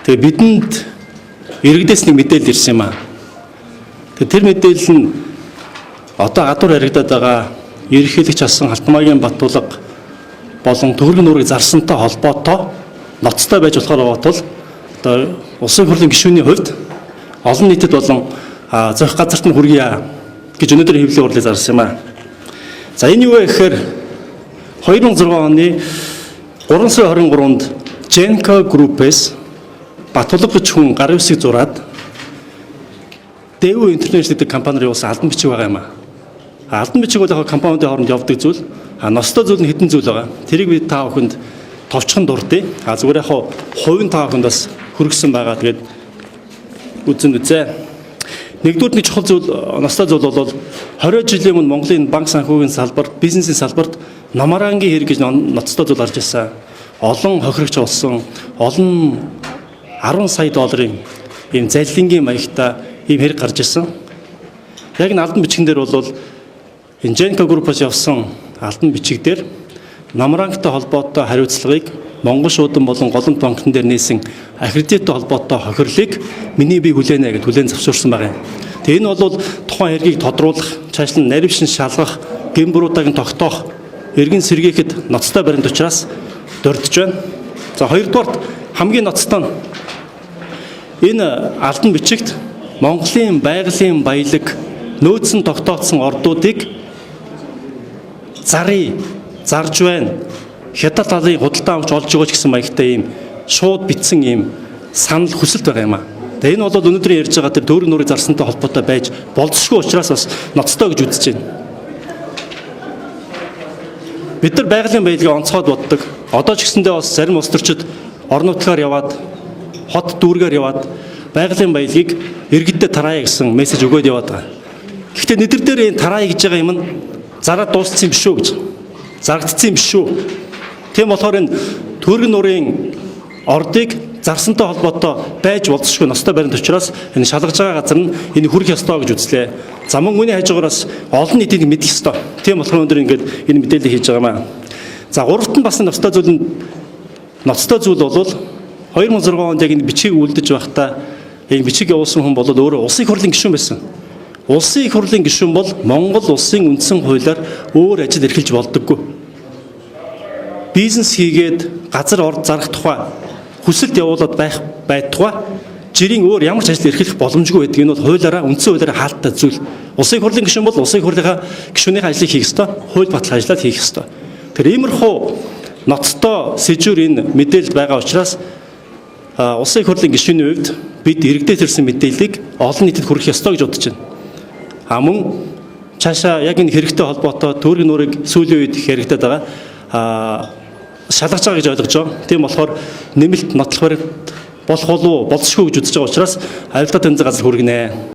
Тэгээ бидэнд иргэдээс нэг мэдээлэл ирсэн юм аа. Тэгээ тэр мэдээлэл нь одоо гадуур харагдаад байгаа ерөнхийлөгч асан Алтанбаягийн Баттулга болон төгрөг нуурыг зарсантай холбоотой ноцтой байж болохоор байгаа тул одоо улсын хурлын гишүүний хувьд олон нийтэд болон зохих газарт нь хүргье гэж өнөөдөр хэвлэлийн хурлыг зарсан юм аа. За энэ юу вэ гэхээр 2006 оны 3 сарын 23-нд Genco Group-ээс Баттулга гэж хүн гарын үсгийг зураад Дэв интернэшнл гэдэг компанид явуулсан албан бичиг байгаа юм аа. Албан бичиг бол яг компаниудын хооронд явдаг зүйл. Ностой зүйл нь хэдэн зүйл байгаа. Тэрийг би та бүхэнд товчхон дурдъя. Зүгээр яг хувийн та бүхэнд бас хүргэсэн байгаа. Тэгээд үзэн үзье. Нэгдүгээр нэг чухал зүйл ностой зүйл бол 20 жилийн өмнө Монголын банк санхүүгийн салбарт, бизнесийн салбарт намарангийн хэрэг гэж ноцтой зүйл гарч ирсэн. Олон хохирогч болсон, олон 10 сая долларын ийм залилангийн маягтай ийм хэрэг гарч ирсэн. Яг энэ албан бичгэн дээр бол энэ Genco Group-аас явсан албан бичиг дээр намрангтай холбоотой хариуцлагыг Монгол шуудан болон голомт банкн дээр нээсэн аккредиттэй холбоотой хохирлыг миний бие хүлээнэ гэж хүлээн завшуурсан байгаа юм. Тэгээ энэ бол тухайн хэргийг тодруулах, цаашлан нарившин шалгах, гэмбуруудыг тогтоох, эргэн сэргээхэд ноцтой баримт учраас дурдж байна. За хоёрдугаарт хамгийн ноцтой нь энэ албан бичигт Монголын байгалийн баялаг нөөцөн тогтоодсон ордуудыг зарж байна. Хятад талын худалдаа авч олж өгөөч гэсэн маягтай ийм шууд битсэн ийм санал хүсэлт байгаа юм аа. Тэгээ энэ бол өнөөдөр ярьж байгаа тэр төгрөг нуурыг зарсантай холбоотой байж болцсохгүй учраас бас ноцтой гэж үзэж байна. Бид нар байгалийн баялагийг онцгойд боддог. Одоо ч гэсэндээ бас зарим улс төрчид орон нутгаар яваад хот дүүргээр яваад байгалийн баялагийг иргэдэд тараая гэсэн мессеж өгөөд яваад байгаа. Гэхдээ нэдэр дээр энэ тараая гэж байгаа юм нь зараад дууссан юм биш үү гэж. Зарагдсан юм биш үү. Тийм болохоор энэ төгрөг нуурын ордыг зарсантай холбоотой байж болзошгүй ностой баримт учраас энэ шалгаж байгаа газар нь энэ хүрэх ёстой гэж үзлээ. За мөн үүний хажуугараас олон нийтийг мэдэх ёстой. Тийм болохоор өнөөдөр ингээд энэ мэдээлэл хийж байгаа юм аа. За гуравт нь бас ностой зүйл бол 2006 онд яг энэ бичгийг үлдэж байхдаа энэ бичиг явуулсан хүн бол өөрөө улсын их хурлын гишүүн байсан. Улсын их хурлын гишүүн бол Монгол улсын үндсэн хуулиар өөр ажил эрхэлж болдоггүй. Бизнес хийгээд газар орд зарах тухай хүсэлт явуулаад байх тухай жирийн өөр ямар ч ажил эрхлэх боломжгүй байдаг. Энэ бол хуулиараа үндсэн хуулиараа хаалттай зүйл. Улсын их хурлын гишүүн бол улсын их хурлынхаа гишүүнийхээ ажлыг хийх ёстой, хууль батал ажиллаад хийх ёстой. Тэр иймэрхүү ноцтой сэжүүр энэ мэдээлэл байгаа учраас улсын их хурлын гишүүний хувьд бид иргэдээс ирсэн мэдээллийг олон нийтэд хүргэх ёстой гэж бодож байна. Мөн цаашаа яг энэ хэрэгтэй холбоотой төгрөг нуурыг сүүлийн үед хэрэгдэд байгаа шалгаж байгаа гэж ойлгож байгаа. Тийм болохоор нэмэлт нотлох баримт болох болов уу болзошгүй гэж үзэж байгаа учраас авилгатай тэнцэн газар хүргэнэ.